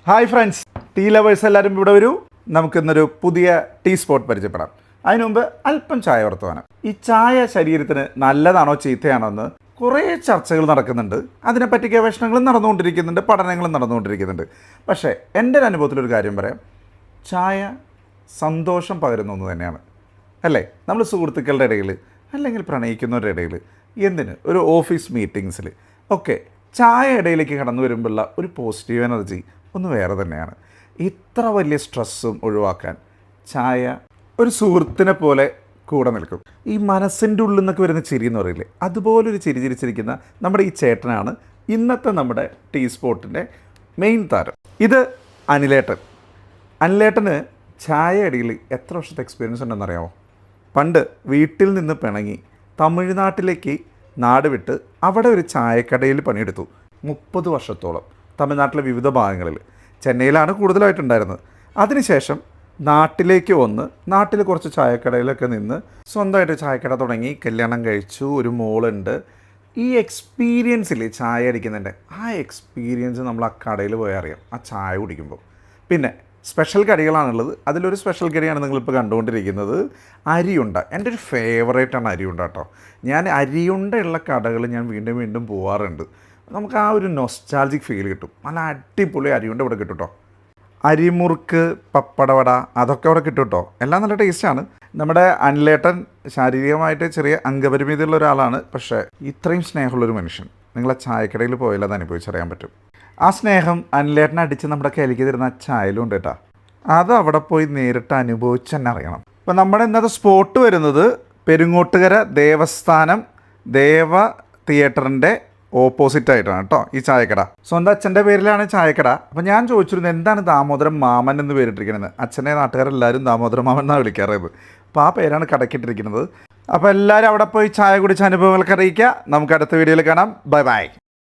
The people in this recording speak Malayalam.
ഹായ് ഫ്രണ്ട്സ്, ടീ ലവേഴ്സ് എല്ലാവരും ഇവിടെ വരൂ. നമുക്കിന്നൊരു പുതിയ ടീ സ്പോട്ട് പരിചയപ്പെടാം. അതിനു മുമ്പ് അല്പം ചായ വർത്തമാനം. ഈ ചായ ശരീരത്തിന് നല്ലതാണോ ചീത്തയാണോ എന്ന് കുറേ ചർച്ചകൾ നടക്കുന്നുണ്ട്. അതിനെപ്പറ്റി ഗവേഷണങ്ങളും നടന്നുകൊണ്ടിരിക്കുന്നുണ്ട്, പഠനങ്ങളും നടന്നുകൊണ്ടിരിക്കുന്നുണ്ട്. പക്ഷേ എൻ്റെ ഒരു അനുഭവത്തിലൊരു കാര്യം പറയാം, ചായ സന്തോഷം പകരുന്ന ഒന്ന് തന്നെയാണ്. അല്ലേ? നമ്മൾ സുഹൃത്തുക്കളുടെ ഇടയിൽ അല്ലെങ്കിൽ പ്രണയിക്കുന്നവരുടെ ഇടയിൽ എന്തിന് ഒരു ഓഫീസ് മീറ്റിങ്സിൽ ഒക്കെ ചായ ഇടയിലേക്ക് കടന്നു വരുമ്പോഴുള്ള ഒരു പോസിറ്റീവ് എനർജി ഒന്ന് വേറെ തന്നെയാണ്. ഇത്ര വലിയ സ്ട്രെസ്സും ഒഴിവാക്കാൻ ചായ ഒരു സുഹൃത്തിനെ പോലെ കൂടെ നിൽക്കും. ഈ മനസ്സിൻ്റെ ഉള്ളിൽ നിന്നൊക്കെ വരുന്ന ചിരി എന്ന് പറയില്ലേ, അതുപോലൊരു ചിരി ചിരിച്ചിരിക്കുന്ന നമ്മുടെ ഈ ചേട്ടനാണ് ഇന്നത്തെ നമ്മുടെ ടീ സ്പോട്ടിൻ്റെ മെയിൻ താരം. ഇത് അനിലേട്ടൻ. അനിലേട്ടന് ചായ ഇടയിൽ എത്ര വർഷത്തെ എക്സ്പീരിയൻസ് ഉണ്ടെന്നറിയാമോ? പണ്ട് വീട്ടിൽ നിന്ന് പിണങ്ങി തമിഴ്നാട്ടിലേക്ക് നാട് വിട്ട് അവിടെ ഒരു ചായക്കടയിൽ പണിയെടുത്തു. 30 വർഷത്തോളം തമിഴ്നാട്ടിലെ വിവിധ ഭാഗങ്ങളിൽ. ചെന്നൈയിലാണ് കൂടുതലായിട്ടുണ്ടായിരുന്നത്. അതിനുശേഷം നാട്ടിലേക്ക് വന്ന് നാട്ടിൽ കുറച്ച് ചായക്കടയിലൊക്കെ നിന്ന് സ്വന്തമായിട്ട് ചായക്കട തുടങ്ങി, കല്യാണം കഴിച്ചു, ഒരു മോളുണ്ട്. ഈ എക്സ്പീരിയൻസിൽ ചായ അടിക്കുന്നതിൻ്റെ ആ എക്സ്പീരിയൻസ് നമ്മൾ ആ കടയിൽ പോയി അറിയാം, ആ ചായ കുടിക്കുമ്പോൾ. പിന്നെ സ്പെഷ്യൽ കടികളാണുള്ളത്. അതിലൊരു സ്പെഷ്യൽ കടിയാണ് നിങ്ങളിപ്പോൾ കണ്ടുകൊണ്ടിരിക്കുന്നത്, അരിയുണ്ട. എൻ്റെ ഒരു ഫേവറേറ്റാണ് അരിയുണ്ട കേട്ടോ. ഞാൻ അരിയുണ്ടയുള്ള കടകൾ ഞാൻ വീണ്ടും വീണ്ടും പോവാറുണ്ട്. നമുക്ക് ആ ഒരു നൊസ്റ്റാൾജിക് ഫീൽ കിട്ടും. നല്ല അടിപൊളി അരിയുണ്ട ഇവിടെ കിട്ടും കേട്ടോ. അരിമുറുക്ക്, പപ്പടവട, അതൊക്കെ അവിടെ കിട്ടും കേട്ടോ. എല്ലാം നല്ല ടേസ്റ്റാണ്. നമ്മുടെ അനിലേട്ടൻ ശാരീരികമായിട്ട് ചെറിയ അംഗപരിമിതിയുള്ള ഒരാളാണ്. പക്ഷേ ഇത്രയും സ്നേഹമുള്ളൊരു മനുഷ്യൻ നിങ്ങളെ ചായക്കടയിൽ പോയാൽ അത് അനുഭവിച്ചറിയാൻ പറ്റും. ആ സ്നേഹം അനിലേട്ടനെ അടിച്ച് നമ്മുടെ കയ്യിലേക്ക് തരുന്ന ചായയിലും ഉണ്ട് കേട്ടോ. അത് അവിടെ പോയി നേരിട്ട് അനുഭവിച്ച് തന്നെ അറിയണം. അപ്പോൾ നമ്മുടെ ഇന്നത്തെ സ്പോട്ട് വരുന്നത് പെരുങ്ങോട്ടുകര ദേവസ്ഥാനം ദേവ തിയേറ്ററിൻ്റെ ഓപ്പോസിറ്റ് ആയിട്ടാണ് കേട്ടോ ഈ ചായക്കട. സ്വന്തം അച്ഛൻ്റെ പേരിലാണ് ചായക്കട. അപ്പോൾ ഞാൻ ചോദിച്ചിരുന്നു എന്താണ് ദാമോദരം മാമൻ എന്ന് പേരിട്ടിരിക്കുന്നത്. അച്ഛനെ നാട്ടുകാരെല്ലാവരും ദാമോദരം മാമൻ എന്നാണ് വിളിക്കാറുള്ളത്. അപ്പോൾ ആ പേരാണ് കടക്കിട്ടിരിക്കുന്നത്. അപ്പോൾ എല്ലാവരും അവിടെ പോയി ചായ കുടിച്ച അനുഭവങ്ങളൊക്കെ അറിയിക്കുക. നമുക്ക് അടുത്ത വീഡിയോയിൽ കാണാം. Bye bye.